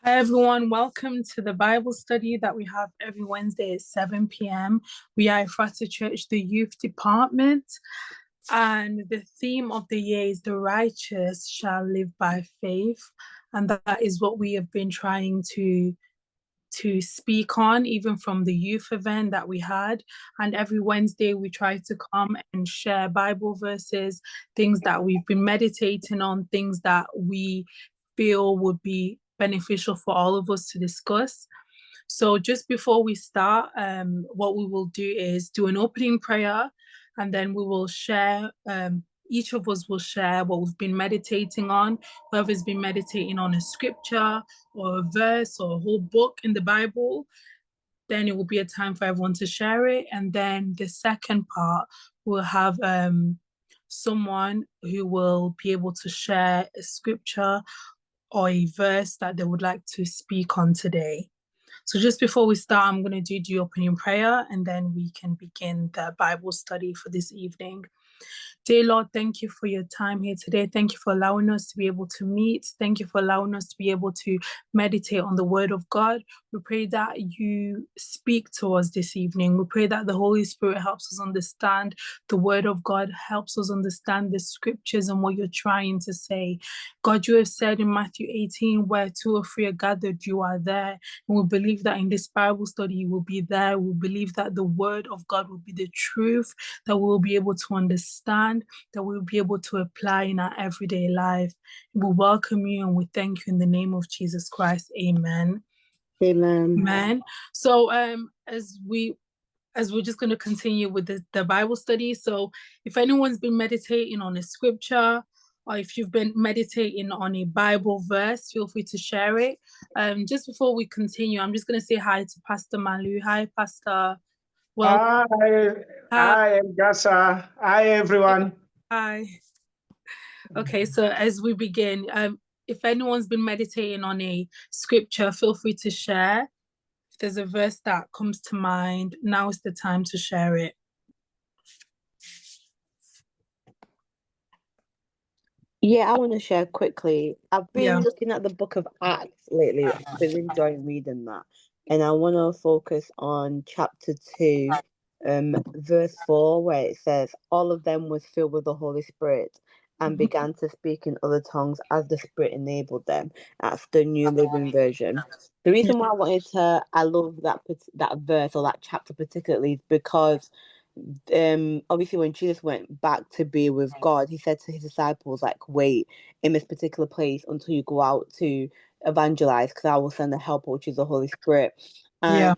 Hi everyone, welcome to the Bible study that we have every Wednesday at 7 p.m. We are Ephrata Church, the youth department, and the theme of the year is the righteous shall live by faith. And that is what we have been trying to speak on, even from the youth event that we had. And every Wednesday, we try to come and share Bible verses, things that we've been meditating on, things that we feel would be beneficial for all of us to discuss. So, just before we start, what we will do is do an opening prayer, and then we will share. Each of us will share what we've been meditating on. Whoever's been meditating on a scripture or a verse or a whole book in the Bible, then it will be a time for everyone to share it. And then the second part, we'll have someone who will be able to share a scripture or a verse that they would like to speak on today. So just before we start, I'm going to do the opening prayer and then we can begin the Bible study for this evening. Dear Lord, thank you for your time here today. Thank you for allowing us to be able to meet. Thank you for allowing us to be able to meditate on the word of God. We pray that you speak to us this evening. We pray that the Holy Spirit helps us understand the word of God, helps us understand the scriptures and what you're trying to say. God, you have said in Matthew 18, where two or three are gathered, you are there. And we believe that in this Bible study, you will be there. We believe that the word of God will be the truth that we will be able to understand, that we will be able to apply in our everyday life. We welcome you and we thank you in the name of Jesus Christ. Amen. Amen. Amen. So as we're just going to continue with the Bible study. So if anyone's been meditating on a scripture or if you've been meditating on a Bible verse, feel free to share it. Just before we continue, I'm just going to say hi to Pastor Malu. Hi, Pastor. Well, hi, Gasa. Hi, everyone. Hi. Okay, so as we begin, if anyone's been meditating on a scripture, feel free to share. If there's a verse that comes to mind, now is the time to share it. Yeah, I want to share quickly. I've been looking at the book of Acts lately. I've been enjoying reading that. And I want to focus on chapter 2, verse 4, where it says, all of them was filled with the Holy Spirit and began to speak in other tongues as the Spirit enabled them. That's the New Living Version. The reason why I love that verse or that chapter particularly is because obviously when Jesus went back to be with God, he said to his disciples, like, wait in this particular place until you go out to evangelize, because I will send the helper, which is the Holy Spirit. And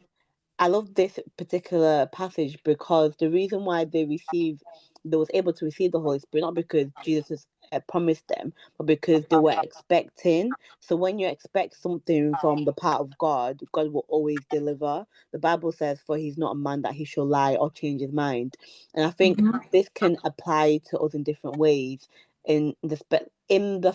I love this particular passage because the reason why they was able to receive the Holy Spirit, not because Jesus promised them, but because they were expecting. So when you expect something from the part of God, God will always deliver. The Bible says, for he's not a man that he shall lie or change his mind. And I think this can apply to us in different ways in the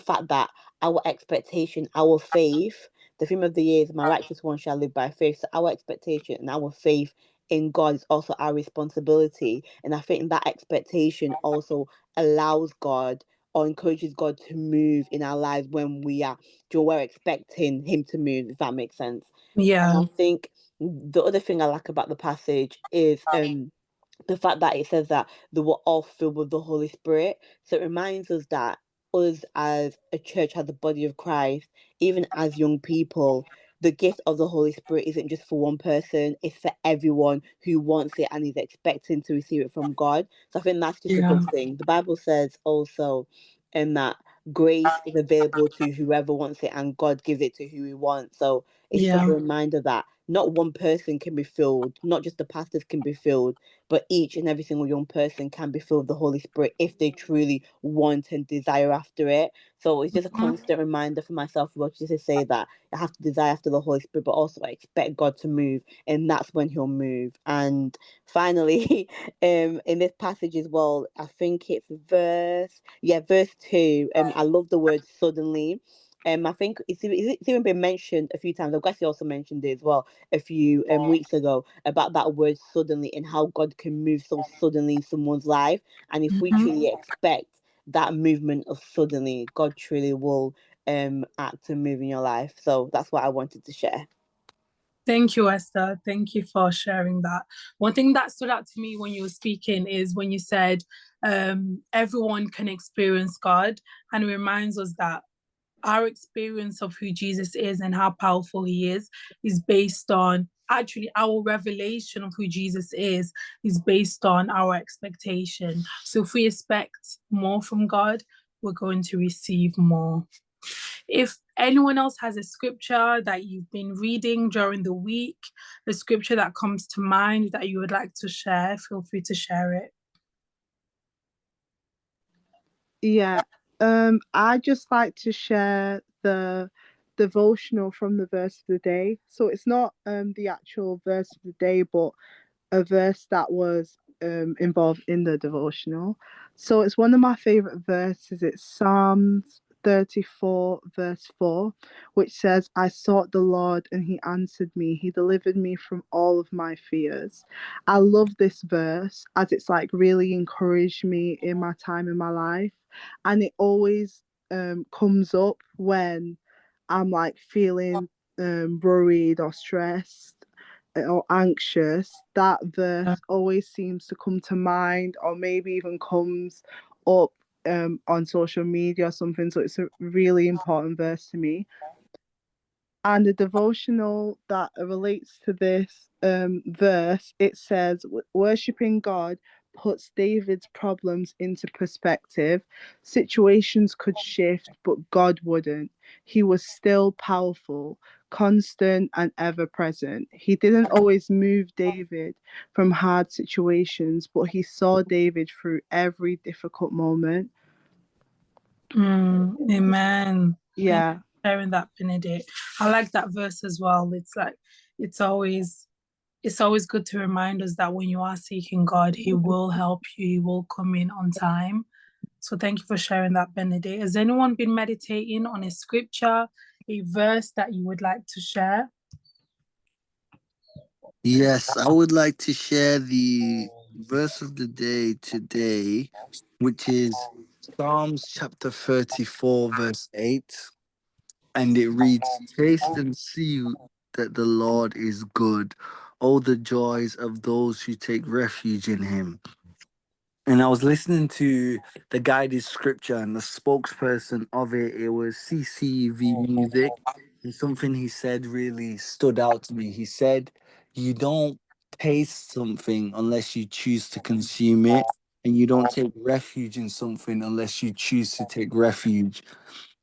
fact that our expectation, our faith, the theme of the year is my righteous one shall live by faith. So our expectation and our faith in God is also our responsibility. And I think that expectation also allows God or encourages God to move in our lives when we're expecting him to move, if that makes sense. Yeah. And I think the other thing I like about the passage is the fact that it says that they were all filled with the Holy Spirit. So it reminds us that us as a church, as the body of Christ, even as young people, the gift of the Holy Spirit isn't just for one person, it's for everyone who wants it and is expecting to receive it from God. So I think that's just a good thing. The Bible says also that grace is available to whoever wants it and God gives it to who he wants. So it's just a reminder that not one person can be filled, not just the pastors can be filled, but each and every single young person can be filled with the Holy Spirit if they truly want and desire after it. So it's just a constant reminder for myself, well, just to say that I have to desire after the Holy Spirit, but also I expect God to move, and that's when he'll move. And finally, in this passage as well, I think it's verse 2. I love the word suddenly. I think it's even been mentioned a few times. I've actually also mentioned it as well a few weeks ago about that word suddenly and how God can move so suddenly in someone's life. And if we truly expect that movement of suddenly, God truly will act and move in your life. So that's what I wanted to share. Thank you, Esther. Thank you for sharing that. One thing that stood out to me when you were speaking is when you said everyone can experience God, and it reminds us that our experience of who Jesus is and how powerful he is based on, actually, our revelation of who Jesus is based on our expectation. So if we expect more from God, we're going to receive more. If anyone else has a scripture that you've been reading during the week, a scripture that comes to mind that you would like to share, feel free to share it. Yeah, I just like to share the devotional from the verse of the day. So it's not the actual verse of the day, but a verse that was involved in the devotional. So it's one of my favorite verses. It's Psalms 34 verse 4, which says, I sought the Lord and he answered me. He delivered me from all of my fears. I love this verse as it's like really encouraged me in my time in my life. And it always comes up when I'm like feeling worried or stressed or anxious. That verse always seems to come to mind, or maybe even comes up on social media or something. So it's a really important verse to me. And the devotional that relates to this verse, it says, worshipping God puts David's problems into perspective. Situations could shift, but God wouldn't. He was still powerful, constant, and ever present. He didn't always move David from hard situations, but he saw David through every difficult moment. Amen. Yeah. Sharing that, Benedict. I like that verse as well. It's like it's always good to remind us that when you are seeking God, he will help you, he will come in on time. So thank you for sharing that, Benedict. Has anyone been meditating on a scripture, a verse that you would like to share? Yes, I would like to share the verse of the day today, which is Psalms chapter 34, verse 8. And it reads, taste and see that the Lord is good. Oh, the joys of those who take refuge in him. And I was listening to the guided scripture, and the spokesperson of it was CCV Music. And something he said really stood out to me. He said, you don't taste something unless you choose to consume it. And you don't take refuge in something unless you choose to take refuge.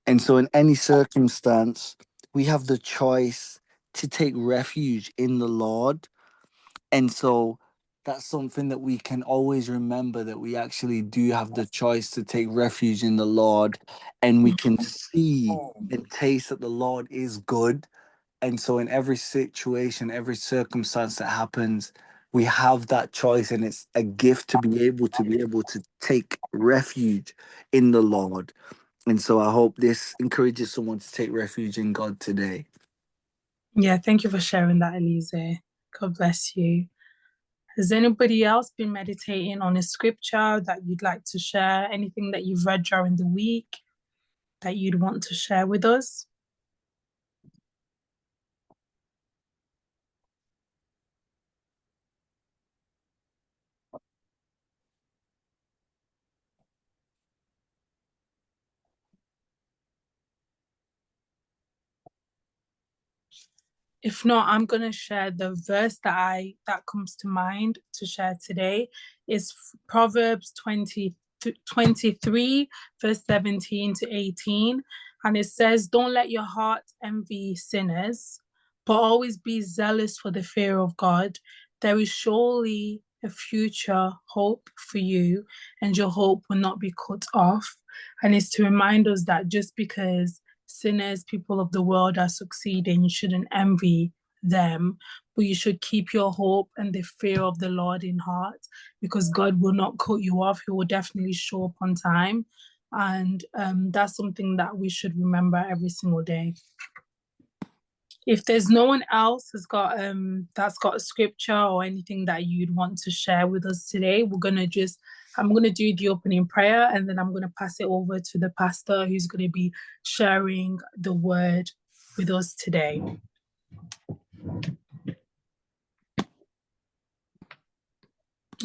And so, in any circumstance, we have the choice to take refuge in the Lord. And so, that's something that we can always remember, that we actually do have the choice to take refuge in the Lord, and we can see and taste that the Lord is good. And so, in every situation, every circumstance that happens, we have that choice, and it's a gift to be able to take refuge in the Lord. And so I hope this encourages someone to take refuge in God today. Yeah, thank you for sharing that, Elise. God bless you. Has anybody else been meditating on a scripture that you'd like to share? Anything that you've read during the week that you'd want to share with us? If not, I'm going to share the verse that comes to mind to share today. Is Proverbs 23, verse 17 to 18. And it says, don't let your heart envy sinners, but always be zealous for the fear of God. There is surely a future hope for you, and your hope will not be cut off. And it's to remind us that just because sinners, people of the world are succeeding, you shouldn't envy them, but you should keep your hope and the fear of the Lord in heart, because God will not cut you off. He will definitely show up on time. And that's something that we should remember every single day. If there's no one else that's got a scripture or anything that you'd want to share with us today, we're going to just I'm going to do the opening prayer, and then I'm going to pass it over to the pastor who's going to be sharing the word with us today.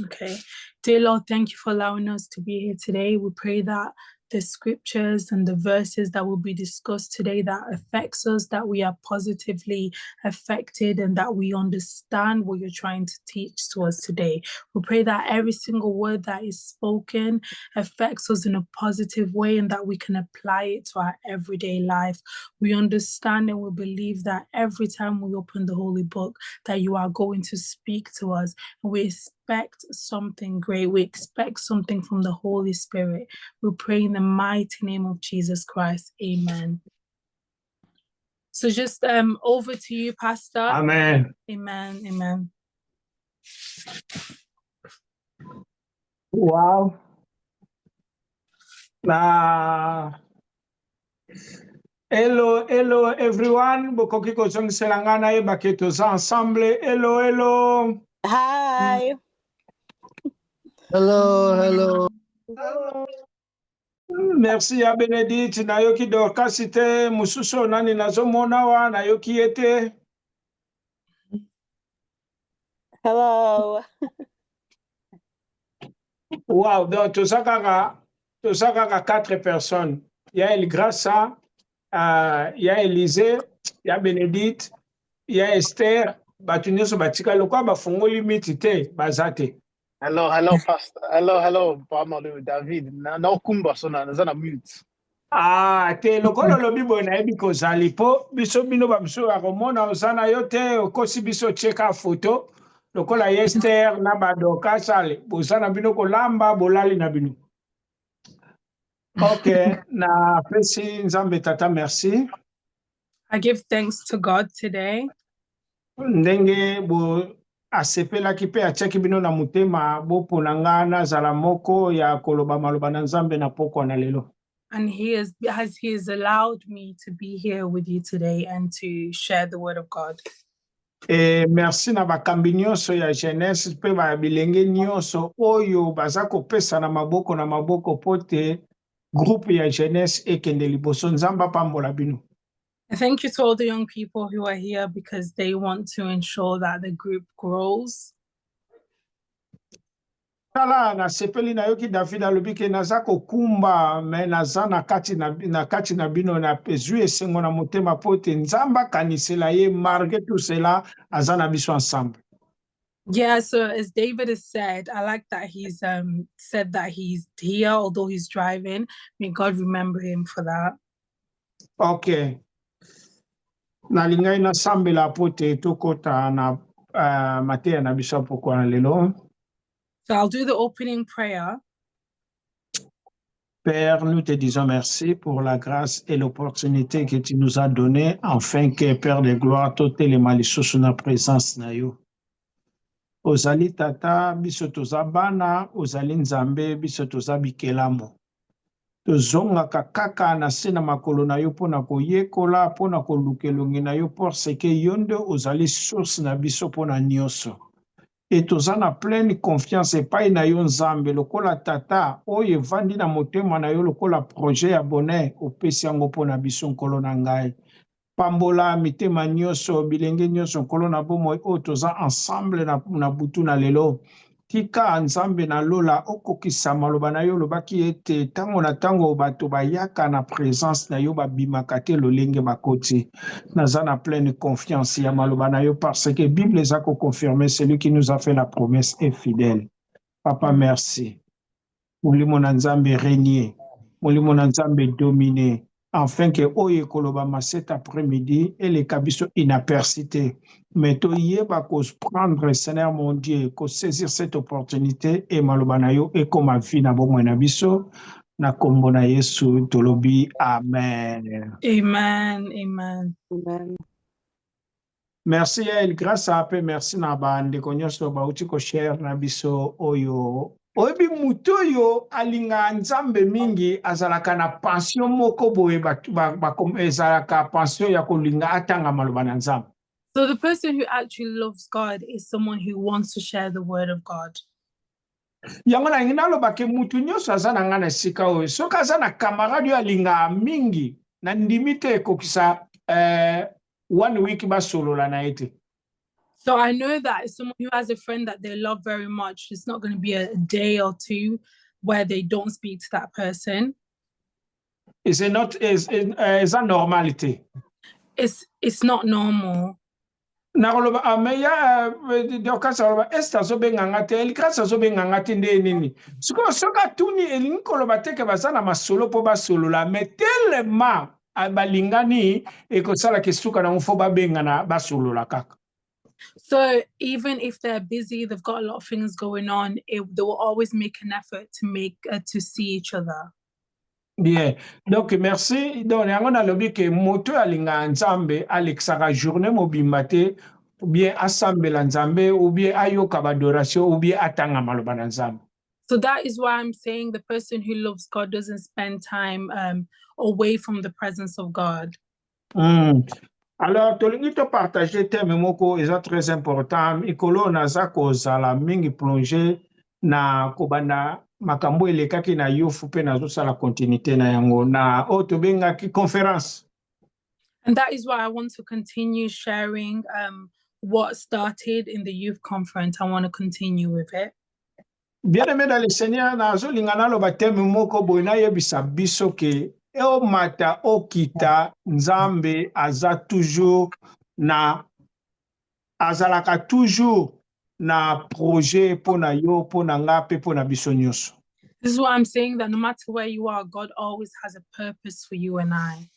Okay. Dear Lord, thank you for allowing us to be here today. We pray that the scriptures and the verses that will be discussed today that affects us, that we are positively affected, and that we understand what you're trying to teach to us today. We pray that every single word that is spoken affects us in a positive way, and that we can apply it to our everyday life. We understand and we believe that every time we open the Holy Book, that you are going to speak to us. And we expect something great. We expect something from the Holy Spirit. We pray in the mighty name of Jesus Christ. Amen. So just over to you, Pastor. Amen. Amen. Amen. Wow. Hello, hello everyone. Bokoki kozongisela nga na yeba ke toza ensemble. Hello, hello. Hi. Hello, hello. Merci ya Benedict. Nayoki Dorcas te mususu nani nazomona wa nayoki ete. Hello. Wow, donc toza kaka 4 personnes. Il y a El Grassa, il y a Élisée, il y a Benedict, il y a Esther. Bato nyonso batika lokwa bafungoli miti te baza te. Hello, hello, Pastor. Hello, Pamalo, David. Na kumba so na zana mute. Te lokolo lobi boye nayebi kozali po biso bino babiso ya komona oza na yo te okosi biso cheka foto lokola ye Esther na badoka sale boza na bino kolamba bolali na bino. Ok, na pesi nzambe tata merci. I give thanks to God today. Ndenge bo asepelaki pe atiaki bino na motema bopona nga nazala moko ya koloba maloba na nzambe na pokwa na lelo. And he has allowed me to be here with you today and to share the word of God. Merci na bakambi nyonso ya jeunesse pe ba bilenge nyonso oyo baza kopesa na maboko pote groupe ya jeunesse ekende liboso nzamba pambola bino. Thank you to all the young people who are here because they want to ensure that the group grows. Tala na sepeli na yoki David alobi ke naza kokumba me naza na kati na bino na pezwi esengo na motema pote nzamba kanisela ye malgré tout cela aza na biso ensemble. Yeah, so as David has said, I like that he's said that he's here although he's driving. May God remember him for that. Okay. Nalingai na sambela pote tokota na mateya na biso pokwa na lelo. So I'll do the opening prayer. Père, nous te disons merci pour la grâce et l'opportunité que tu nous as donnée, afin que, Père de gloire, toutes les malicieux sont en présence na yo. Ozali tata, biso toza bana, ozali nzambe, biso toza bikelamo. Tozongaka kaka na se na makolo na yo pona koyekola, pona kolukelongi na yo, parce que yonde ozali source na biso pona nyonso. Et toza na pleine confiance epai na yo nzambe lokola tata oyo evandi na motema na yo lokola projet ya bonheur opesi yango mpona biso nkolo na ngai. Pambola mitema nyonso bilenge nyonso nkolo na bomoi oyo toza ensemble na butu na lelo. Tika nzambe na lola okokisa maloba na yo lobaki ete tango na tango bato bayaka na présence na yo babimaka te lolenge bakoti. Naza na pleine confiance ya maloba na yo parce que Bible eza ko confirmer celui qui nous a fait la promesse est fidèle. Papa merci. Molimo na nzambe régner. Molimo na nzambe dominer. Afin que oye kolobama cet après-midi et les kabiso inapercité. Mais to yeba ko prendre Seigneur mon Dieu, ko saisir cette opportunité et malobanayo et comme vie na bomwe na biso na kombo na Yesu tolobi amen. Amen. Amen. Amen. Merci El grâce à peu merci na bande konyoso ba uti ko share na biso oyo. Oyebi mutu oyo alinga nzambe mingi azalaka na pension moko boye ezalaka pension ya kolinga atanga maloba na nzambe. So the person who actually loves God is someone who wants to share the word of God. yango na ngi naloba ke mutu nyonso aza na nga na esika oyo soki aza na camarade oyo alingaka mingi na ndimi te ekokisa 1 week basolola na ye te. So I know that someone who has a friend that they love very much, it's not going to be a day or two where they don't speak to that person. Is a normality. It's not normal. Nakoloba ameya dokasa loba esta zo benga te elikrasa zo benga te nini siko soka tuni elingi koloba teke bazana masolo po basolola mais tellement balingani ekosala ke suka na mfo babenga na basolola kaka. So even if they're busy, they've got a lot of things going on, they will always make an effort to see each other. Bien. Donc, merci. Donc, on a lobby que moto alinga nzambe alexaka journée mobimba te ou bien assemble nzambe ou bien ayoka adoration ou bien atanga maloba nzambe. So that is why I'm saying the person who loves God doesn't spend time away from the presence of God. Alors, tolingi to partager thème moko est très important. Ikolo naza kozala mingi plonger na kobanda makambo elekaki na youth pe nazosala continuité na yango na oyo tobengaki conférence. And that is why I want to continue sharing what started in the youth conference. I want to continue with it. Bien-aimé dans le Seigneur, nazolinga naloba thème moko boye nayebisa biso ke eo mata okita nzambe aza toujours na azalaka toujours na projet pona yo pona nga pe pona biso nyonso. This is why I'm saying that no matter where you are, God always has a purpose for you and I.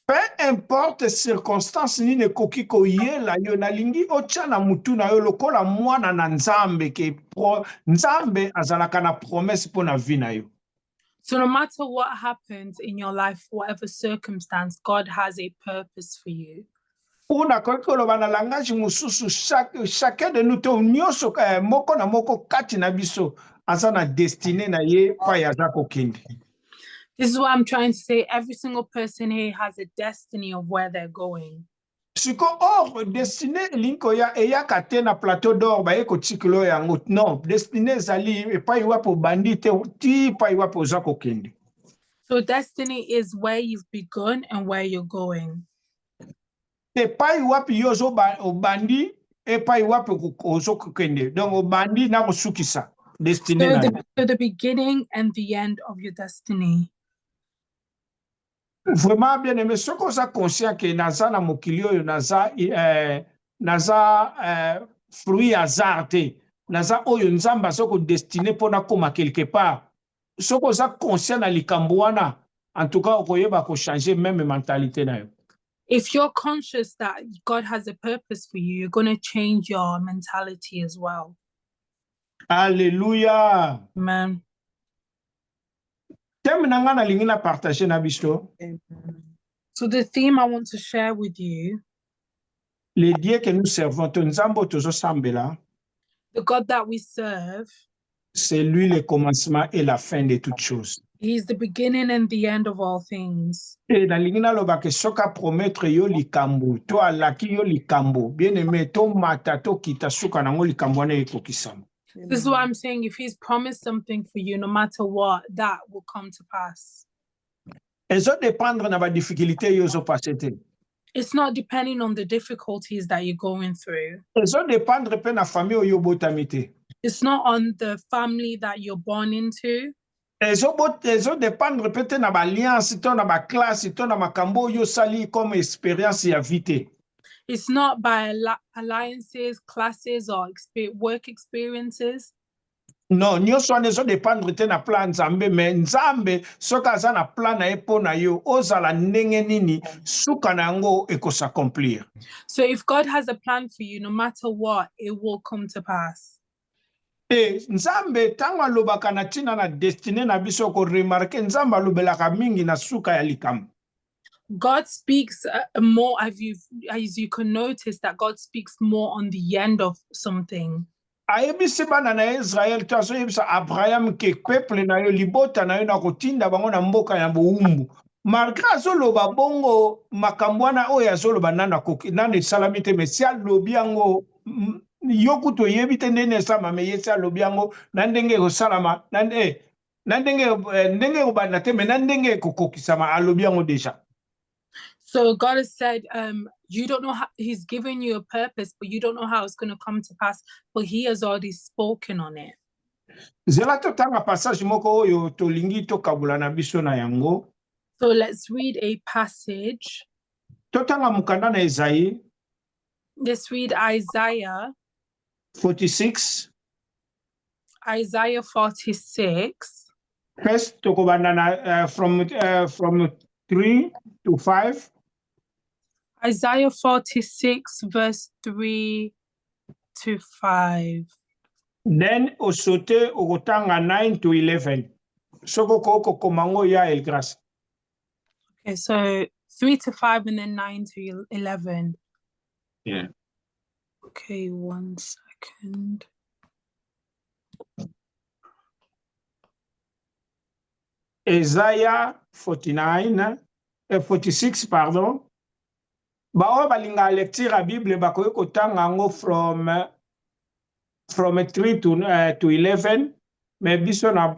Peu importe circonstance nini ekoki koyela yo nalingi otya na mutu na yo lokola mwana na nzambe ke nzambe azalaka na promesse pona vie na yo. So no matter what happens in your life, whatever circumstance, God has a purpose for you. Una koloba na langage mususu chacun de nous to nyonso moko na moko kati na biso aza na destiné na ye pa yaza kokende. This is what I'm trying to say. Every single person here has a destiny of where they're going. Siko or destiné linko ya eyaka te na plateau d'or ba eko tikilo yango non destiné zali e pa iwapo bandite ti pa iwapo za kokende. So destiny is where you've begun and where you're going. E pa iwapi yozo bandi e pa iwapo ozo kokende. Donc obandi na kosukisa destiné na. So the beginning and the end of your destiny. Vraiment bien aimé, ce qu'on a conscient que naza na mokili oyo naza fruit hasard te naza oyo nzamba soko destiné pona koma quelque part soko za conscient na likambo wana en tout cas okoyeba ko changer même mentalité na yo. If you're conscious that God has a purpose for you, you're going to change your mentality as well. Alléluia. Amen. Thème nanga na lingi na partager na biso. So the theme I want to share with you, le Dieu que nous servons, to nzambo tozo sambela, the God that we serve, c'est lui le commencement et la fin de toutes choses. He's the beginning and the end of all things. Et na lingi na loba ke soka promettre yo likambo, to alaki yo likambo, bien aimé to mata to kita suka nango likambo na ekokisama. This is what I'm saying. If he's promised something for you, no matter what, that will come to pass. Ezo dépendre na ba difficulté yo zo passer. It's not depending on the difficulties that you're going through. Ezo dépendre pe na famille yo botamité. It's not on the family that you're born into. Ezo dépendre peut-être na ba alliance, to na ba classe, to na makambo yo sali comme expérience ya vie. It's not by alliances, classes, or work experiences. Non, nyonso nezo dépendre te na plan nzambe, mais nzambe soka za na plan na epo na yo ozala ndenge nini suka na yango ekosaccomplir. So if God has a plan for you, no matter what, it will come to pass. Nzambe tango alobaka na tina na destiné na biso ko remarquer nzambe alobelaka mingi na suka ya likambo. God speaks more, as you can notice that God speaks more on the end of something. Ayebisi bana na Israel to aso yebisa Abraham ke peuple na yo libota na yo na kotinda bango na mboka ya boumbu. Malgré azoloba bongo makambo wana oyo azoloba nana salamite mesial lobi yango yoku toyebi te ndenge esama me yesi alobi yango na ndenge ekosalama na ndenge ekobanda te me na ndenge ekokokisama alobi yango deja. So God has said, you don't know how He's given you a purpose, but you don't know how it's going to come to pass. But He has already spoken on it. Zela totanga passage moko oyo tolingi tokabula na biso na yango. So let's read a passage. Totanga mukanda na Esaïe. Let's read Isaiah 46. Isaiah 46. First tokobanda na from 3 to 5. Isaiah 46 verse 3 to 5. Then osote okotanga 9 to 11. Soko koko komango ya El Grace. Okay, so 3 to 5 and then 9 to 11. Yeah. Okay, 1 second. Isaiah 46, pardon. Bao balinga lecture a Bible bakoye kotanga ngo from 3 to 11. Me biso na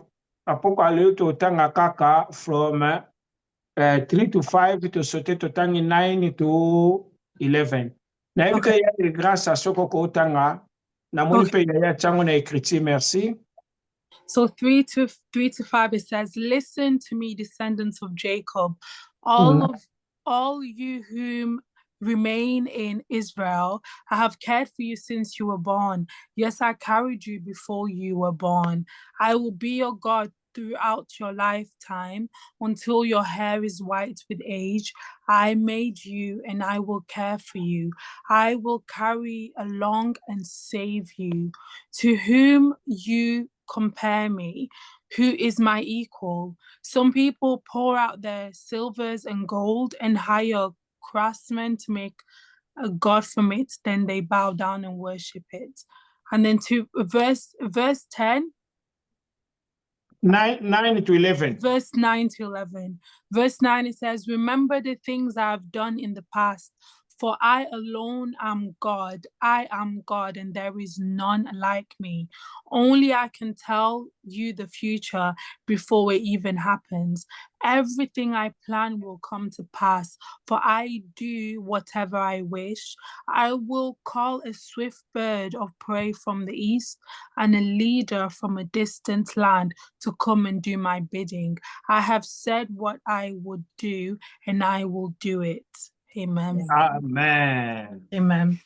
apoko aleo to tanga kaka from 3 to 5 to sote to tangi 9 to 11. Na ebi Okay. pe ya grâce à soko ko tanga na moni pe ya chango na écriture merci. So 3 to 5 it says, "Listen to me, descendants of Jacob, all you whom remain in Israel. I have cared for you since you were born. Yes, I carried you before you were born. I will be your God throughout your lifetime until your hair is white with age. I made you and I will care for you. I will carry along and save you. To whom you compare me, who is my equal? Some people pour out their silvers and gold and hire craftsmen to make a god from it, then they bow down and worship it." And then to verse 10, 9 to 11. verse 9 to 11. Verse 9, it says, "Remember the things I have done in the past, for I alone am God. I am God, and there is none like me. Only I can tell you the future before it even happens. Everything I plan will come to pass, for I do whatever I wish. I will call a swift bird of prey from the east and a leader from a distant land to come and do my bidding. I have said what I would do, and I will do it." Amen. Amen. Amen.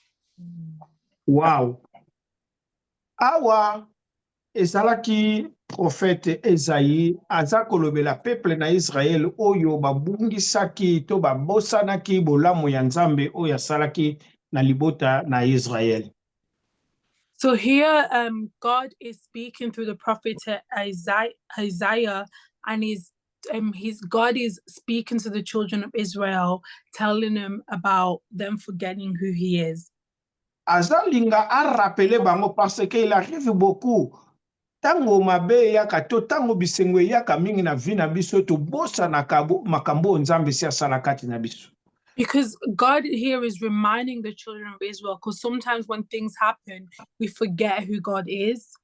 Wow. Awa ezalaki prophète Esaïe aza kolobela peuple na Israël oyo babungisaki to babosanaki bolamu ya Nzambe oyo asalaki na libota na Israël. So here, God is speaking through the prophet Isaiah, and God is speaking to the children of Israel, telling them about them forgetting who He is. Azalinga a rappelé bango parce qu'il arrive beaucoup. Tango mabe yaka to tango bisengo yaka mingi na vi na biso to bosa na makambo Nzambe si asalakati na biso. Because God here is reminding the children of Israel, because sometimes when things happen, we forget who God is.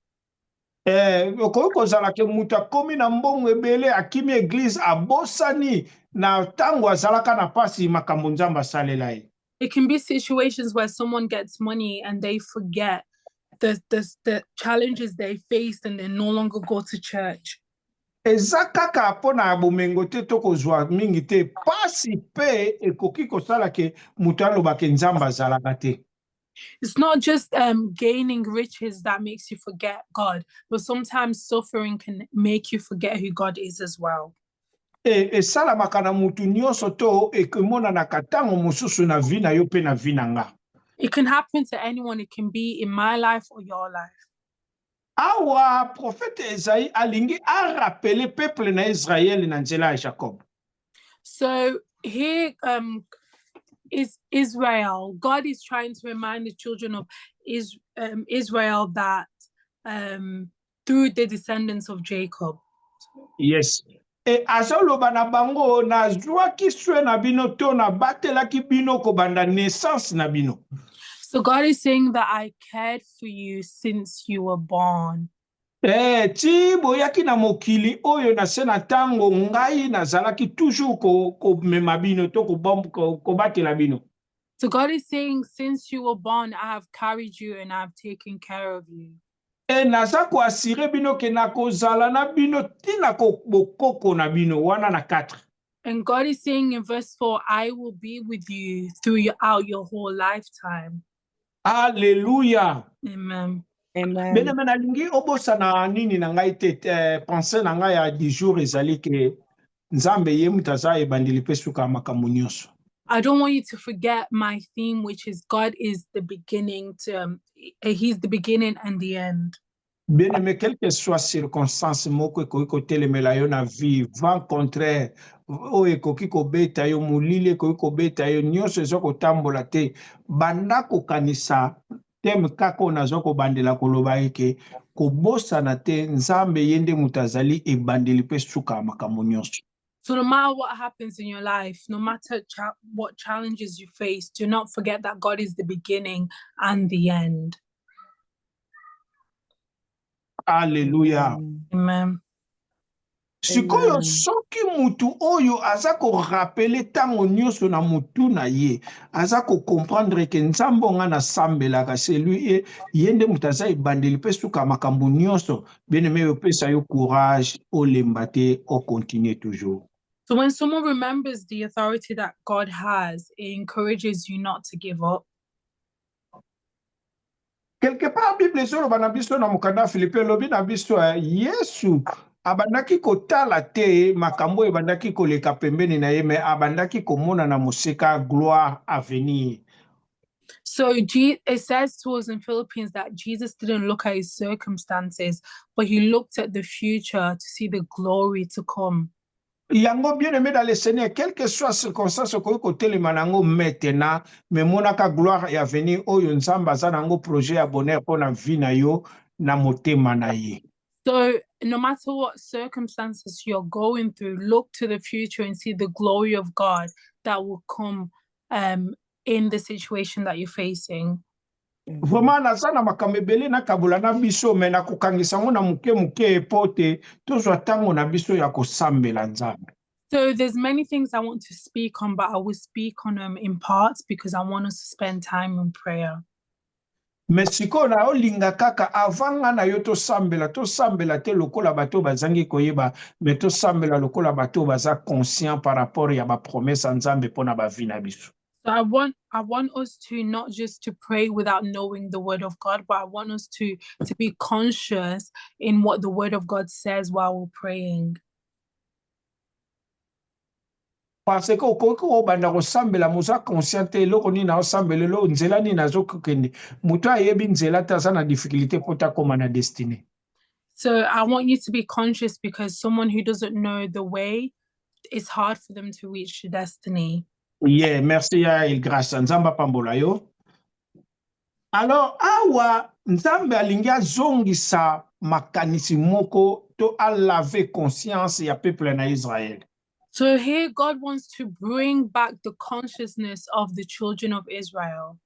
Okoki kozala ke mutu akomi na mbongo ebele akimi église abosani na tango azalaka na pasi makambo Nzambe asalela ye. It can be situations where someone gets money and they forget the challenges they faced and they no longer go to church. Eza kaka pona bomengo te to kozwa mingi te pasi pe ekoki kosala ke mutu aloba ke Nzambe azalaka te. It's not just gaining riches that makes you forget God, but sometimes suffering can make you forget who God is as well. Esalamaka na mutu nyonso to ekomonanaka ntango mosusu na vi na yo pe na vi na nga. It can happen to anyone. It can be in my life or your life. Awa prophète Esaïe alingi a rappeler peuple na Israël na nzela ya Jacob. So here is Israel. God is trying to remind the children of Israel that through the descendants of Jacob. Yes. Azoloba na bango nazwaki swe na bino to na batelaki bino kobanda naissance na bino. So God is saying that I cared for you since you were born. Ti boyaki na mokili oyo na se na ntango ngai nazalaki toujours komema bino to kobatela bino. So God is saying, since you were born, I have carried you and I have taken care of you. Naza koasire bino ke nakozala na bino tina bokoko na bino wana na 4. And God is saying in verse 4, I will be with you throughout your whole lifetime. Alleluia. Amen. Amen. Bene nalingi obosana nini na ngai te pensée na ngai ya 10 jours ezali ke Nzambe ye mutaza ebandeli pe suka makambo nyonso. I don't want you to forget my theme, which is God is the beginning he's the beginning and the end. Bien aimé, quelle que soit circonstance moko ekoki kotelemela yo na vie, vent contraire oyo ekoki kobeta yo, molili ekoki kobeta yo, nyonso ezo kotambola te, banda kokanisa teme kaka oyo nazo kobandela koloba eke kobosana te, Nzambe ye nde moto azali ebandeli mpe suka ya makambo nyonso. So no matter what happens in your life, no matter what challenges you face, do not forget that God is the beginning and the end. Alléluia. Amen. Sikoyo Amen. soki mutu oyo aza ko rappeler tango nyonso na mutu na ye, aza ko comprendre ke Nzambe nga na sambelaka celui yende mutu aza ebandeli pe suka makambo nyonso, bien-aimé opesa yo courage olemba te o continuer toujours. So when someone remembers the authority that God has, it encourages you not to give up. Quelque part Bible ezoloba na biso na mokanda Philippe lobi na biso Yesu abandaki kotala te makambo ebandaki koleka pembeni na ye, me abandaki komona na moseka gloire à venir. So it says to us in Philippians that Jesus didn't look at his circumstances, but he looked at the future to see the glory to come. Yango bien aimé dans le Seigneur, quelle que soit circonstance okoki kotelema nango maintenant, me monaka gloire ya venir oyo Nzambe aza nango projet ya bonheur mpo na vie na yo na motema na ye. So no matter what circumstances you're going through, look to the future and see the glory of God that will come in the situation that you're facing. Vraiment naza na makambo ebele nakabula na biso me nakokangisa ngo na muke epote tozwa ntango na biso ya kosambela Nzambe. So there's many things I want to speak on, but I will speak on them in parts because I want us to spend time in prayer. Me sikoyo na olinga kaka avanga na yo tosambela te lokola bato bazangi koyeba, me tosambela lokola bato baza conscient par rapport ya ba promesse Nzambe pona ba vie na biso. So I want us to not just to pray without knowing the word of God, but I want us to be conscious in what the word of God says while we're praying. Parce que okoki obanda kosambela moza conscient te eloko nini naosambela elo nzela nini nazokokende moto ayebi nzela te aza na difficulté mpo takoma na destinée. So I want you to be conscious because someone who doesn't know the way, it's hard for them to reach destiny. Yeah, merci ya il grâce Nzamba pambola yo. Alors awa Nzambe alingi azongisa makanisi moko to alave conscience ya peuple na Israël. So here God wants to bring back the consciousness of the children of Israel.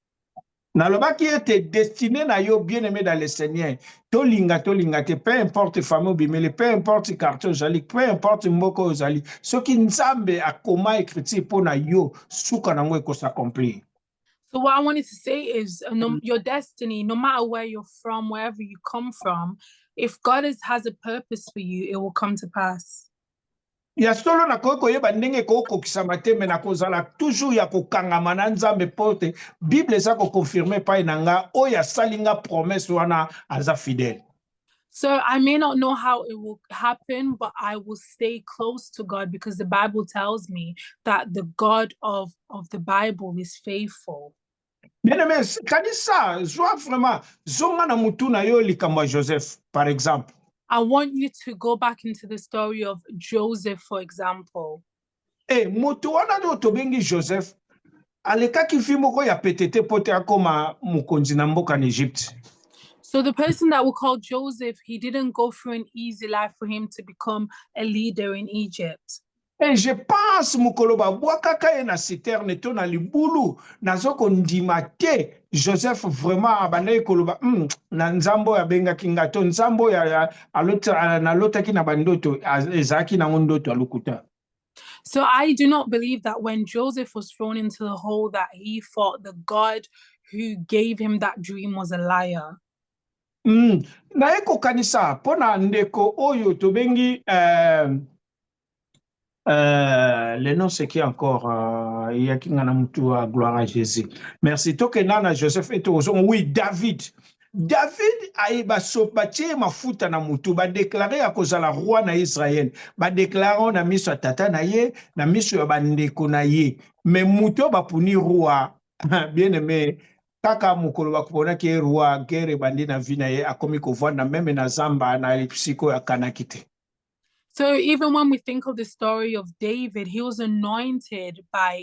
Nalobaki ete destiné na yo bien-aimé dans le Seigneur. Tolinga te, peu importe famille bimele, peu importe quartier ozali, peu importe mboko ozali. Soki Nzambe akoma écrit pour na yo, suka nango s'accomplir. So what I wanted to say is your destiny, no matter where you're from, wherever you come from, if God has a purpose for you, it will come to pass. Ya solo na koyeba ndenge kokokisama te me na kozala toujours ya kokangama na Nzambe pote Bible eza ko confirmer pa inanga oya salinga promesse wana aza fidèle. So I may not know how it will happen, but I will stay close to God because the Bible tells me that the God of the Bible is faithful. Bien-aimé, kanisa joa vraiment zonga na mutu na yo likambo Joseph par exemple. I want you to go back into the story of Joseph, for example. Mutu wana do tobengi Joseph alekaki fi moko ya petete pote akoma mukonzi na mboka na Egypte. So the person that we call Joseph, he didn't go through an easy life for him to become a leader in Egypt. Et je pense mukolo babwakaka ye na citerne to na libulu nazoko ndima te Joseph vraiment abandaki koloba na nzambo ya bengaki nga to nzambo ya nalotaki na bandoto ezalaki nango ndoto alukuta. So I do not believe that when Joseph was thrown into the hole that he thought the God who gave him that dream was a liar. Naye kokanisa pona ndeko oyo tobengi le nom c'est qui encore yakingana mutu wa gloire à Jésus. Merci tokenana Joseph et oui David. David aïba sopatie mafuta na mutu ba déclarer à cause la roi na Israël. Ba déclarer na miso tata na ye na miso ya bandeko na ye. Mais mutu ba puni roi bien aimé kaka mukolo bakubona ke roi guerre bandi na vina ye akomi kovanda même na zamba na psiko ya kanakite. So even when we think of the story of David, he was anointed by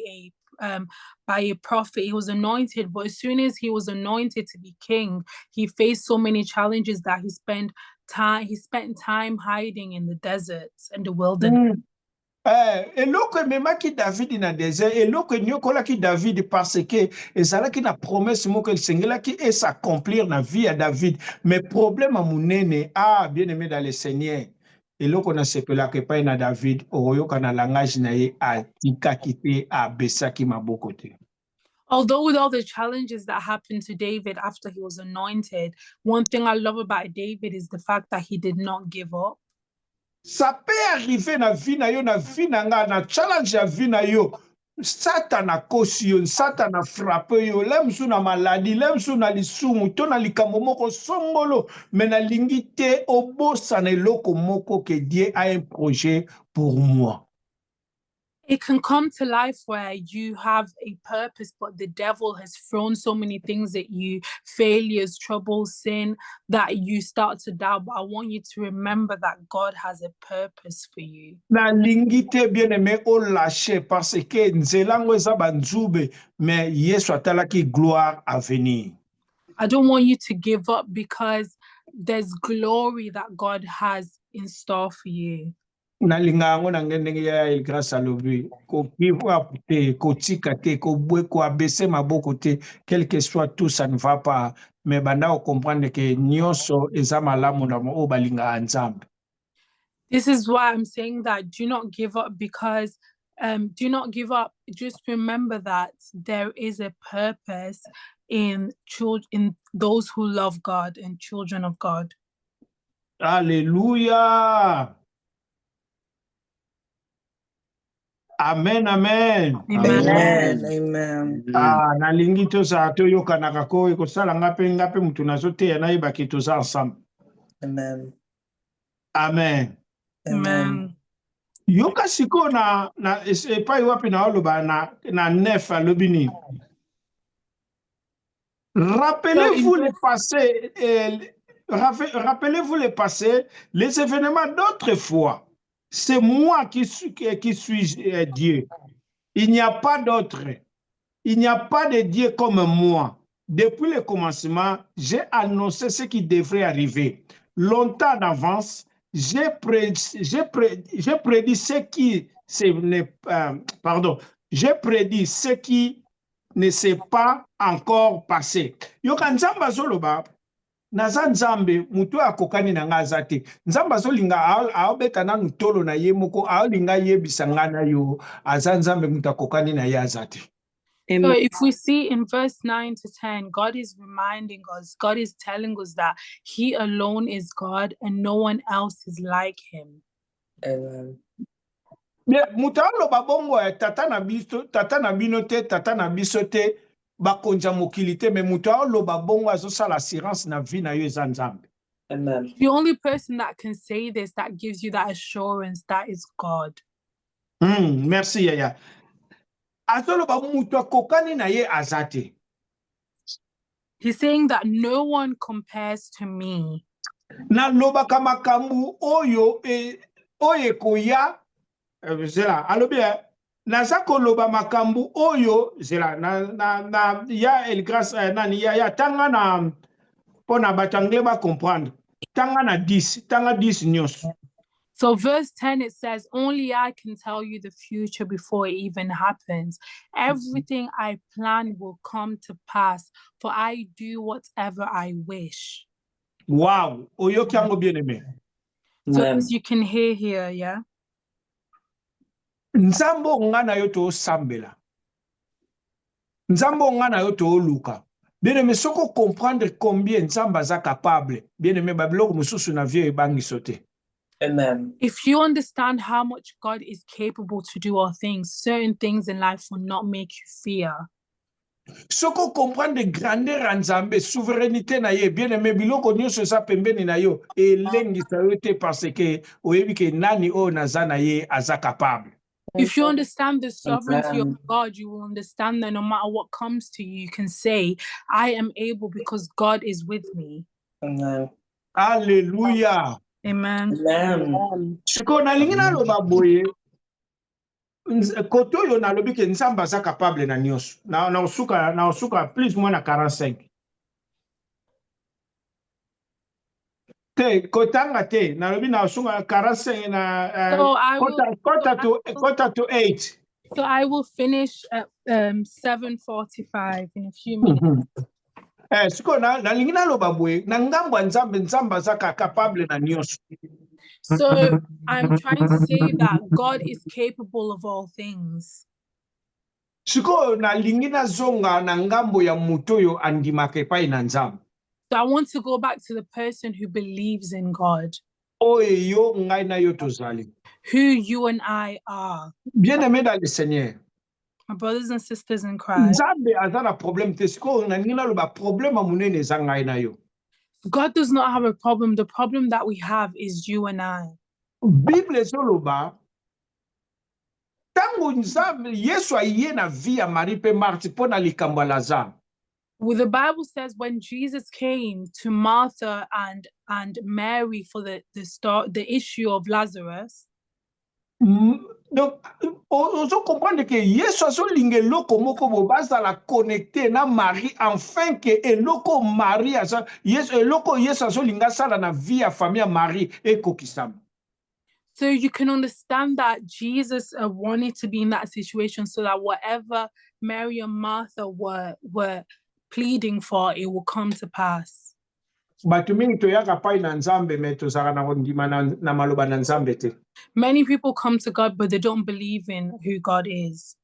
a prophet. He was anointed, but as soon as he was anointed to be king, he faced so many challenges that he spent time hiding in the deserts and the wilderness. Eloko ememaki David na désert, eloko enyokolaki David parce que ezalaki na promesse moko esengelaki s'accomplir na vie ya David. Mais problème a munene, bien aimé dans le Seigneur. Eloko na sepelaka epai na David oyoka na langage na ye atikaki te abesaki maboko te. Although with all the challenges that happened to David after he was anointed, one thing I love about David is the fact that he did not give up. Ça peut arriver na vie na yo, na vie na nga, na challenge ya vie na yo. Satan a kosi yo, Satan a frappé yo, lemsu na maladie, lemsu na lisumu, to na likambo moko songolo, mais na lingite obosa na eloko moko que Dieu a un projet pour moi. It can come to life where you have a purpose, but the devil has thrown so many things at you, failures, trouble, sin, that you start to doubt. But I want you to remember that God has a purpose for you. Na lingite bien aimé o lâché parce que nzelango eza banzube, mais Yesu atalaki gloire à venir. I don't want you to give up because there's glory that God has in store for you. Nalinga ngo na ngende ya grâce à l'objet ko kiwa te ko tika te ko bwe ko abese maboko te quel que soit tout ça ne va pas mais banda o comprendre que nyonso eza malamu na o balinga nzambe. This is why I'm saying that do not give up because do not give up. Just remember that there is a purpose in those who love God and children of God. Alléluia. Amen, amen. Amen. Amen. Nalingi toza to yokanaka ko ekosala ngape mutu nazoteya nayebaki toza ensemble. Amen. Amen. Amen. Yoka siko na epai wapi na oloba na nef alobini. Rappelez-vous le passé, rappelez-vous le passé, les événements d'autrefois. C'est moi qui suis Dieu. Il n'y a pas d'autre. Il n'y a pas de Dieu comme moi. Depuis le commencement, j'ai annoncé ce qui devrait arriver. Longtemps en avance, j'ai prédit ce qui ne s'est pas encore passé. Yoka nzamba zoloba naza nzambe mutu akokani na nga azate. Nzamba zolinga aobeta na tolo na ye moko aolinga yebisa nga na yo aza nzambe mutu akokani na ye azate. So if we see in verse 9 to 10, God is reminding us, God is telling us that he alone is God and no one else is like him. Amen. Mutalo babongo tata na bino te, tata na biso te, bakonja mokili te, mais mutalo babongo azosala assurance na vie na yo eza nzambe. Amen. The only person that can say this, that gives you that assurance, that is God. Merci Yaya. Azoloba mutu akokani na ye azate. He's saying that no one compares to me. Na loba kamakambu oyo koya zela alobia naza koloba makambu oyo zela na ya el grâce nani ya tanga na pona batangle ba comprendre tanga na 10 nyos. So verse 10, it says, only I can tell you the future before it even happens. Everything I plan will come to pass, for I do whatever I wish. Wow, oyoki yango bien-aimé. So as you can hear here, yeah? Nzambe nga na yo tosambela. Nzambe nga na yo toluka. Bien-aimé, soko comprendre combien Nzambe aza capable. Bien-aimé, babiloko mususu na vie ebangi sote. Amen. If you understand how much God is capable to do all things, certain things in life will not make you fear. Soko comprendre grandeur ya Nzambe, souveraineté na ye, bien-aimé, biloko nyonso eza pembeni na yo, elengisa yo te parce que oyebi ke nani o naza na ye aza capable. If you understand the sovereignty Amen. of God, you will understand that no matter what comes to you, you can say, I am able because God is with me. Amen. Alléluia. Amen. Amen. Siko nalingi naloba boye, koto yo nalobi ke Nzambe aza capable na nyonso. Na osuka plus moins na 45. Te kotanga te nalobi na osuka 45 na So I will quarter to 8. So I will finish at 7:45 in a few minutes. Siko nalingi naloba boye na ngambo ya Nzambe aza capable na nyonso. So I'm trying to say that God is capable of all things. Siko nalingi nazonga na ngambo ya muto yo andimaka epai na Nzambe. So I want to go back to the person who believes in God, Oyo yo ngai na yo tozali. who you and I are, Bien-aimé dans le Seigneur. my brothers and sisters in Christ. Nzambe aza na problème te siko nalingi naloba problème munene eza ngai na yo. God does not have a problem. The problem that we have is you and I. Bible ezoloba tango Nzambe Yesu aye na vie ya Marie pe Marthe mpo na likambo ya Lazare. Well, the Bible says when Jesus came to Martha and Mary for the issue of Lazarus. Donc ozo comprendre que Yesu azolinga eloko moko bo bazala connecté na Marie afin que eloko Marie aza eloko Yesu azolinga sala na vie ya famille ya Marie ekokisama. So you can understand that Jesus wanted to be in that situation so that whatever Mary and Martha were pleading for, it will come to pass. Batu mingi toyaka pai na Nzambe me tozaka na kondima na maloba na Nzambe te. Many people come to God, but they don't believe in who God is.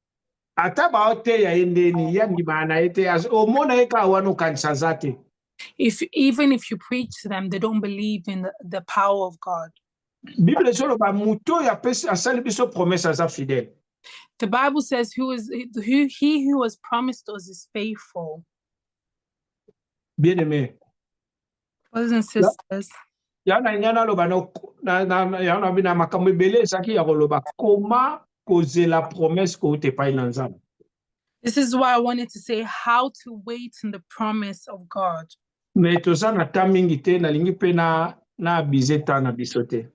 Ata baote ya endeni ya ndima na ete omona eka wano kanisa zate. Even if you preach to them, they don't believe in the power of God. Bible ezoloba muto ya pesi asali biso promesse aza fidèle. The Bible says he who has promised us is faithful. Bien-aimé. Brothers and sisters. Yana nyana loba yana bina makambo ebele ezaki ya koloba koma kozela promesse ko te pai na Nzambe. This is why I wanted to say how to wait in the promise of God. Me toza na ta mingi te nalingi pe na abize ta na biso te.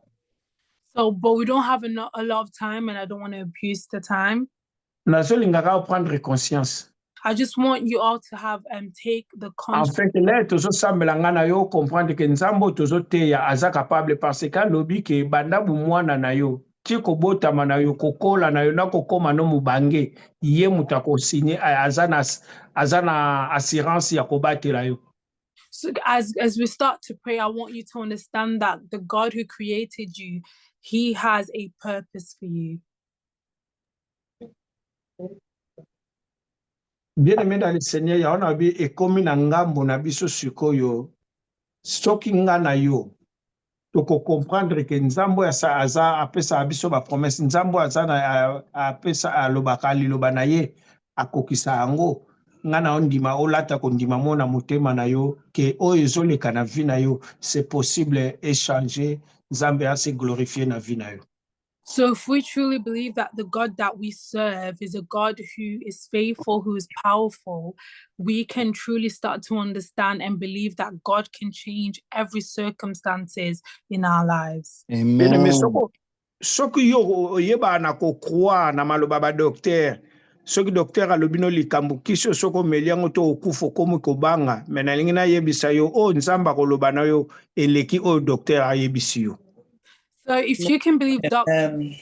So, but we don't have a lot of time, and I don't want to abuse the time. Nazolingaka prendre conscience. I just want you all to have take the conscience. En fait, là, tozo sambela ngana yo comprendre que Nzambo tozo te ya aza capable parce que lobi ke banda bu mwana na yo tiko botama na yo kokola na yo na kokoma no mubange ye mutako signer azana assurance ya kobatela yo. So as we start to pray, I want you to understand that the God who created you, he has a purpose for you. Bien-aimé dans le Seigneur, ya ona bi ekomi na ngambo na biso sikoyo soki nga na yo toko comprendre que Nzambo ya sa aza apesa abiso ba promesse Nzambo aza na apesa alobaka liloba na ye akokisa yango nga na ondima olata kondima mona motema na yo ke oyo ezoleka na vie na yo c'est possible échanger Nzambe a se glorifier na vie na yo. So if we truly believe that the God that we serve is a God who is faithful, who is powerful, we can truly start to understand and believe that God can change every circumstances in our lives. Amen. Soki yo yeba na ko croire na maloba ba docteur soki docteur alobino likambo kiso soko meliango to okufo komo kobanga me na lingi na yebisa yo o Nzamba koloba na yo eleki o docteur ayebisi yo. So if you can believe Amen.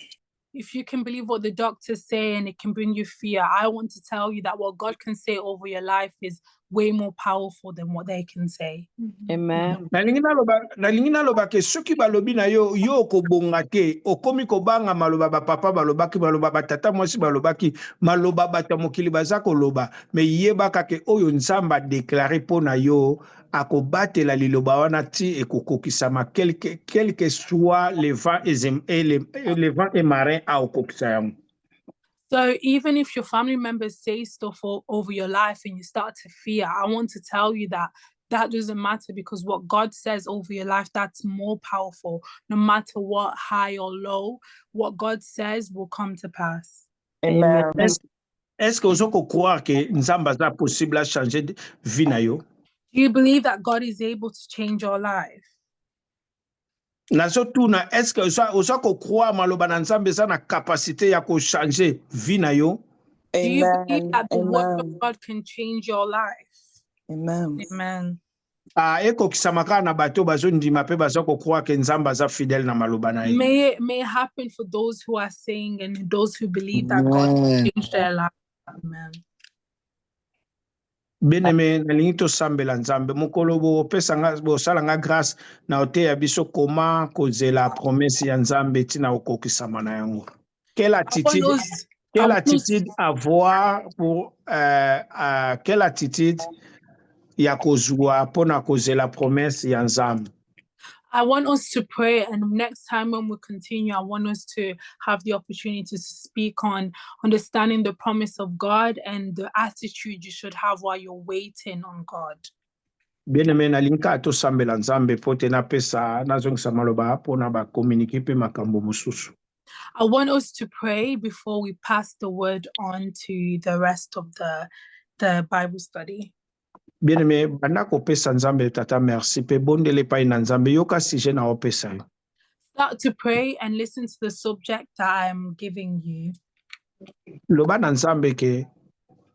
if you can believe what the doctors say and it can bring you fear, I want to tell you that what God can say over your life is way more powerful than what they can say. Amen. nalingi naloba ke soki balobi na yo kobonga te okomi kobanga maloba bapapa balobaki baloba batata mwasi balobaki maloba bato mokili baza koloba me yebaka ke oyo nzambe adeklare mpo na yo akobatela liloba wana ti ekokokisama quelque soit le vent et marin aokokisa yango. So even if your family members say stuff over your life and you start to fear, I want to tell you that doesn't matter, because what God says over your life, that's more powerful. No matter what, high or low, what God says will come to pass. Amen. Est-ce que vous croire que nzambe aza possible à changer vie na yo? Do you believe that God is able to change your life? Nazotuna, est-ce que vous croire maloba na nzambe za na capacité ya ko changer vie na yo? Do you believe Amen. that the word of Amen. God can change your life? Amen. Amen. Ekokisamaka na bato bazondima pe baza ko croire que nzambe aza fidèle na maloba na ye. May it happen for those who are saying and those who believe that God can change their life. Amen. Bien-aimé, nalingi tosambela nzambe mokolo bosala nga grâce na oteya biso koma kozela promesse ya nzambe tina okokisama na yango. Quelle attitude avoir pour quelle attitude ya kozwa pona kozela promesse ya nzambe? I want us to pray, and next time when we continue, I want us to have the opportunity to speak on understanding the promise of God and the attitude you should have while you're waiting on God. Bien-aimé, nalinka tosambela nzambe pote na pesa nazongisa maloba pona ba communiquer pe makambo mosusu. I want us to pray before we pass the word on to the rest of the Bible study. Bien-aimé, banda kopesa nzambe tata merci pe bondele pa ina nzambe yoka sije na opesa yo. Start to pray and listen to the subject that I am giving you. Loba na nzambe ke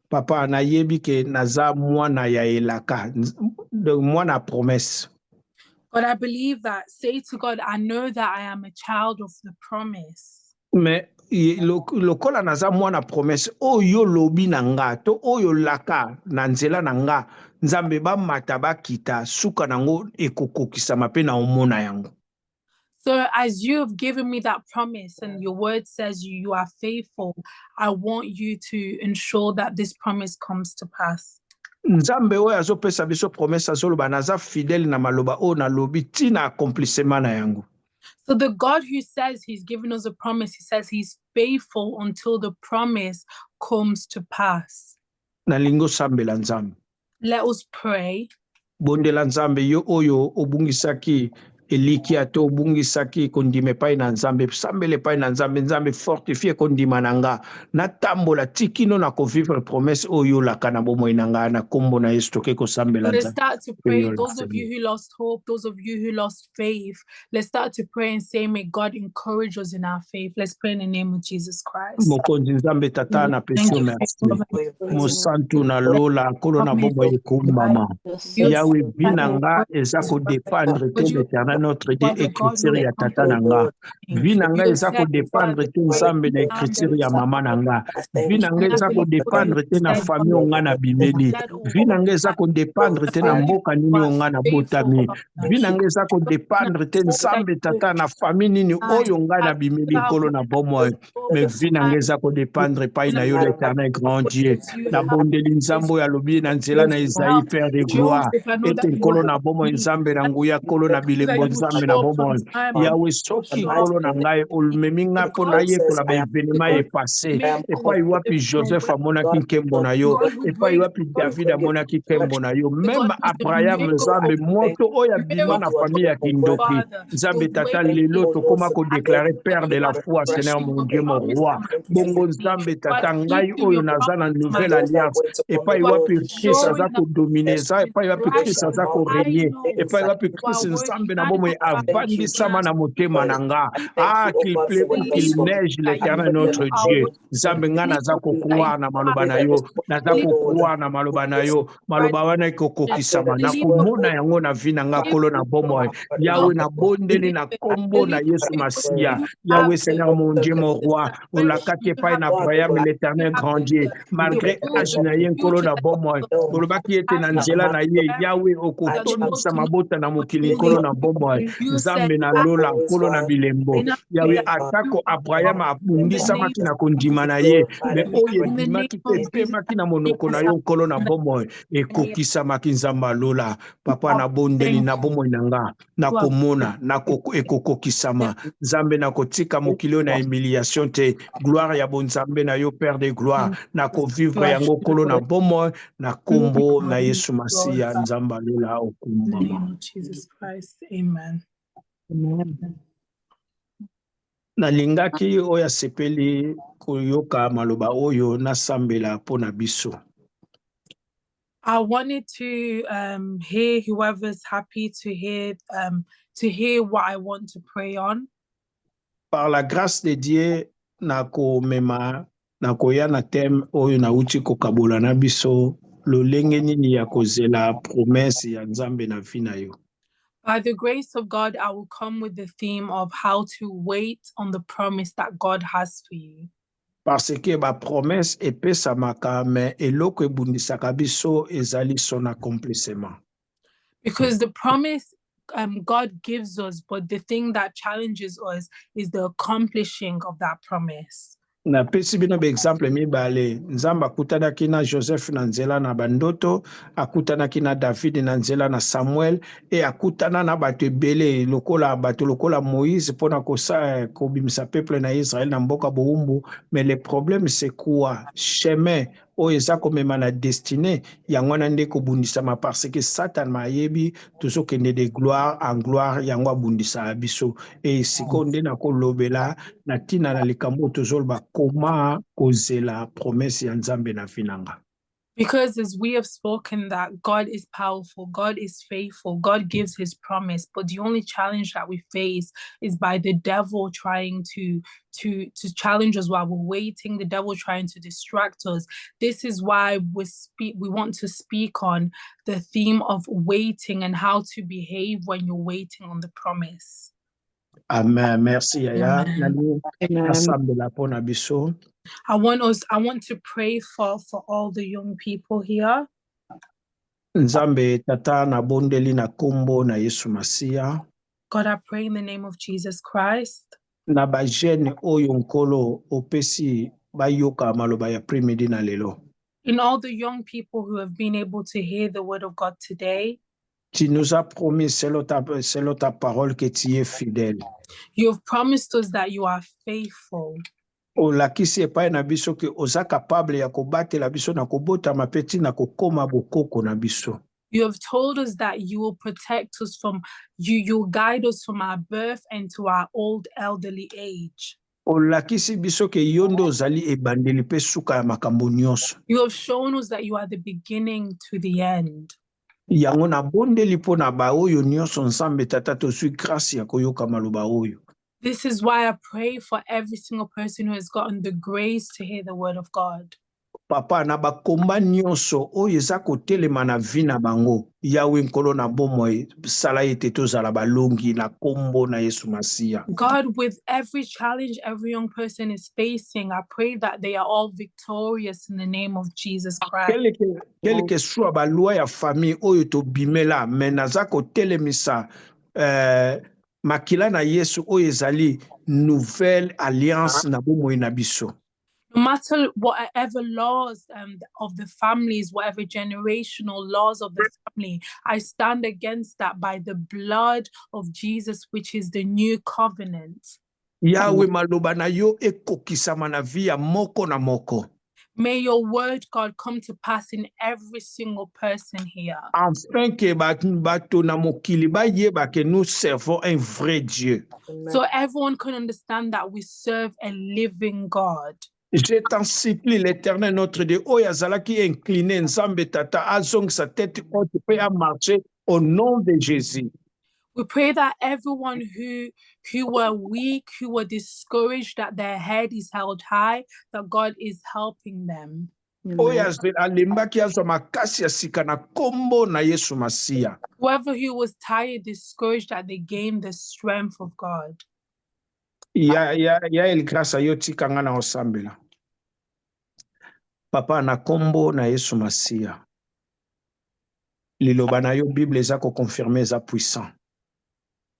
papa na yebi ke naza mwana ya elaka, mwana promesse. God, I believe that. Say to God, I know that I am a child of the promise. Mais lokola naza mwana promesse oyo lobi na nga to oyo laka na nzela na nga nzambe ba mata bakita suka nango ekokokisama pe na omona yango. So as you have given me that promise and your word says you are faithful, I want you to ensure that this promise comes to pass. Nzambe oyo azopesa biso promesse azoloba naza fidèle na maloba o na lobi tina accomplissement na yango. So the God who says he's given us a promise, he says he's faithful until the promise comes to pass. Nalingo sambela nzambe. Let us pray. Bondela nzambe yo oyo obungisaki eliki ato obungisaki kondime pai na nzambe sambele pai na nzambe nzambe fortifie kondima nanga na tambola tikino na ko vivre promesse oyo la kana bomoi nanga na kombo na Yesu toke ko sambela Let's nzambe. start to pray. Those of you who lost hope, those of you who lost faith, let's start to pray and say, may God encourage us in our faith. Let's pray in the name of Jesus Christ. Mokonzi nzambe tata na pesio merci. Mosantu na lola kolo na bombo ekumbama. Yawe binanga ezako dépendre te l'Éternel notre Dieu écriture ya tata nanga. Binanga ezako dépendre te nzambe na écriture ya mama nanga. Binanga ezako dépendre te na famille onga na bimeli. Binanga ezako dépendre te na mboka nini onga na botami. Binanga ezako dépendre te nzambe tata na famille nini oyo onga na bimeli kolo na bomo. Mais binanga ezako dépendre pa na yo l'Éternel grand Dieu. Na bondeli nzambo ya lobi na nzela na Isaïe Père de gloire. Ete kolo na bomo nzambe na nguya kolo na bilembo nzambe na bomo. Yawe soki kolo na ngai olmemi nga pona ye kola ba evenema e passé. Epa iwapi Joseph amona ki nkembo na yo. Epa iwapi David amona ki nkembo na yo. Même Abraham nzambe moto oya bima na famille ya kindoki. Nzambe tata lelo tokoma ko déclarer père de la foi Seigneur mon Dieu mon roi. Bongo nzambe tata ngai oyo naza na nouvelle alliance. Epa iwapi Christ aza ko dominer ça. Epa iwapi Christ aza ko régner. Epa iwapi Christ nzambe na bomoi avandisama na motema na nga. Ah, qu'il plaît ou qu'il neige, l'Éternel notre Dieu. Nzambe nga naza kokuwa na maloba na yo, naza kokuwa na maloba na yo, maloba wana ekokokisama na komona yango na vi na nga kolo na bomoi. Yahweh na bondeli na kombo na Yesu Masia. Yahweh Seigneur mon Dieu mon roi, olakaki epai na Abraham l'Éternel grandier, malgré âge na ye kolo na bomoi. Olobaki ete na nzela na ye, Yahweh okotondisa mabota na mokili nkolo na bomoi. Nzambe na lola nkolo na bilembo. Yahweh atako Abraham abundisamaki na kondima na ye, me oyo ebimaki te epemaki na monoko na yo nkolo na bomoi, ekokisamaki nzamba lola. Papa na bondeli na bomoi na nga, na komona na ekokokisama. Nzambe na kotika mokili na humiliation te, gloire ya bonzambe na yo Père de gloire, na kovivre yango kolo na bomoi, na kombo na Yesu Masia nzamba lola okumba. In the name of Jesus Christ, amen. Nalingaki oyo asepeli koyoka maloba oyo nasambela pona biso. I wanted to hear whoever's happy to hear what I want to pray on. Par la grâce de Dieu nakomema nakoya na thème oyo nauti kokabola na biso lolenge nini ya kozela promesse ya Nzambe na vi na yo. By the grace of God, I will come with the theme of how to wait on the promise that God has for you. Parce que ba promesse epesamaka me eloko ebundisaka biso ezali son accomplissement. Because the promise God gives us, but the thing that challenges us is the accomplishing of that promise. Na pesi bino be exemple mibale, Nzamba akutanaki na Joseph na nzela na bandoto, akutanaki na David na nzela na Samuel, et akutana na bato ebele lokola Moïse pona kosa kobimisa peuple na Israël na mboka boumbu. Mais le problème c'est quoi? Chemin oyo eza komema na destinée yango wana nde kobundisama parce que Satan mayebi tozokende de gloire en gloire yango abundisa biso. Et siko nde na kolobela na tina na likambo tozoloba koma kozela promesse ya Nzambe na finanga. Because as we have spoken that God is powerful, God is faithful, God gives his promise, but the only challenge that we face is by the devil trying to challenge us while we're waiting, the devil trying to distract us. This is why we want to speak on the theme of waiting and how to behave when you're waiting on the promise. Amen. Merci Yaya. Amen. I want to pray for all the young people here. Nzambe tata na bondeli na kombo na Yesu Masia. God, I pray in the name of Jesus Christ. Na ba jeune oyo nkolo opesi bayoka maloba ya premidi na lelo. In all the young people who have been able to hear the word of God today. Tu nous as promis selon ta parole que tu es fidèle. You have promised us that you are faithful. Olakisi epai na biso ke oza capable ya kobatela biso na kobota mapeti na kokoma bokoko na biso. You have told us that you will protect us from you guide us from our birth and to our old elderly age. Olakisi biso ke yondo ozali ebandeli pe suka ya makambo nyonso. You have shown us that you are the beginning to the end. Yango na bondeli po na ba oyo nyonso Nzambe tata tozwi grâce ya koyoka maloba oyo. This is why I pray for every single person who has gotten the grace to hear the word of God. Papa na bakomba nyonso oyo eza kotelema na vi na bango. Yahweh nkolo na bomoi sala ete tozala balongi na kombo na Yesu Masia. God, with every challenge every young person is facing, I pray that they are all victorious in the name of Jesus Christ. Quelque soit ba loi ya famille oyo to bimela mais naza kotelemisa makila na Yesu oyo ezali nouvelle alliance na bomoi na biso. No matter whatever laws of the families, whatever generational laws of the family, I stand against that by the blood of Jesus, which is the new covenant. Yahweh maloba na yo ekokisama na via moko na moko. May your word, God, come to pass in every single person here. Afin que bato na mokili ba yeba que nous servons un vrai Dieu. So everyone can understand that we serve a living God. Je t'en supplie, l'Éternel notre Dieu, oyo azalaki incliné Nzambe tata azong sa tête haute pe a marché au nom de Jésus. We pray that everyone who were weak, who were discouraged, that their head is held high, that God is helping them. oyo alembaki azwa makasi ya sika na kombo na Yesu Masiya. Whoever who was tired, discouraged, that they gain the strength of God. Ya eligrasa yo tika nga na osambela. Papa na kombo na Yesu Masiya. Liloba na yo Bible eza ko confirmer eza puissant.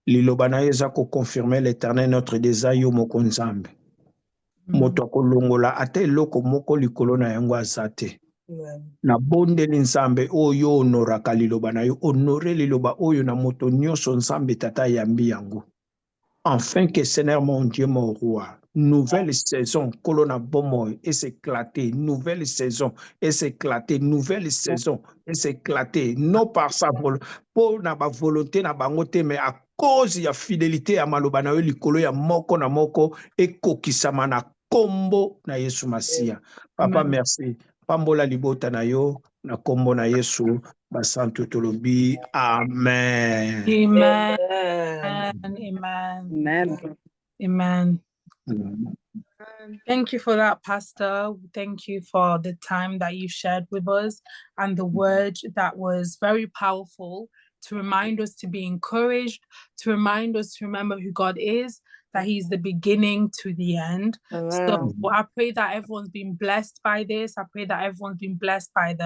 Liloba na yo eza ko confirmer l'Éternel notre Dieu yo moko Nzambe. Moto akolongola ate eloko moko likolo na yango azate. Na bondeli Nzambe oyo honoraka liloba na yo, honore liloba oyo na moto nyonso Nzambe tata yambi yango. Enfin que Seigneur mon Dieu mon roi, nouvelle saison, colonna bomo et s'éclater, nouvelle saison et s'éclater, nouvelle saison et s'éclater, non par sa volonté, pour na ba volonté na bangote, mais à cause ya fidélité ya maloba na yo likolo ya moko na moko et kokisama na kombo na Yesu Masiya. Papa merci, pambola libota na yo na kombo na Yesu, basantu tolobi, amen. Amen. Amen. Amen. Amen. Amen. Thank you for that, Pastor. Thank you for the time that you shared with us and the word that was very powerful to remind us to be encouraged, to remind us to remember who God is, that He's the beginning to the end. So I pray that everyone's been blessed by this. I pray that everyone's been blessed by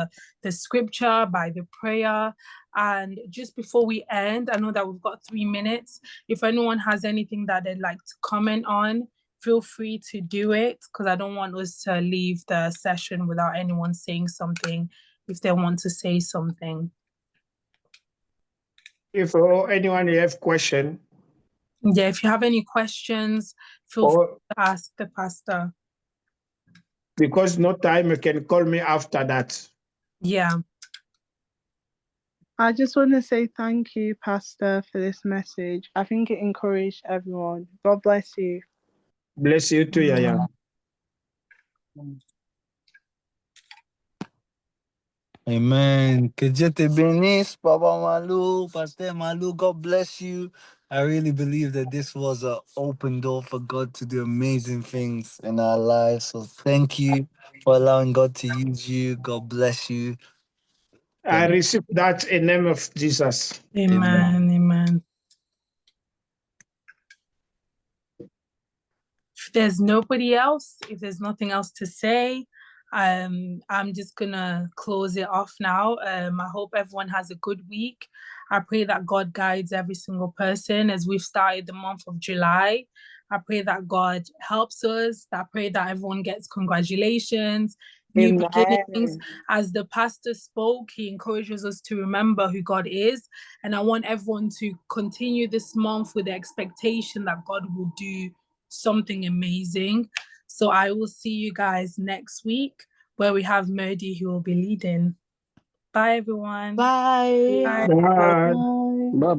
the scripture, by the prayer. And just before we end, I know that we've got 3 minutes. If anyone has anything that they'd like to comment on, feel free to do it, because I don't want us to leave the session without anyone saying something if they want to say something. If anyone have question, Yeah, if you have any questions, feel free to ask the pastor. Because no time, you can call me after that. Yeah. I just want to say thank you, Pastor, for this message. I think it encouraged everyone. God bless you. Bless you too, Yaya. Amen. Que Dieu te bénisse, Papa Malou, Pastor Malou. God bless you. I really believe that this was an open door for God to do amazing things in our lives. So thank you for allowing God to use you. God bless you. I receive that in the name of Jesus. Amen. Amen. If there's nobody else, if there's nothing else to say, I'm just gonna close it off now. I hope everyone has a good week. I pray that God guides every single person as we've started the month of July. I pray that God helps us. I pray that everyone gets congratulations, new beginnings. As the pastor spoke, he encourages us to remember who God is. And I want everyone to continue this month with the expectation that God will do something amazing. So I will see you guys next week where we have Modi who will be leading. Bye, everyone. Bye. Bye. Bye. Bye. Bye-bye.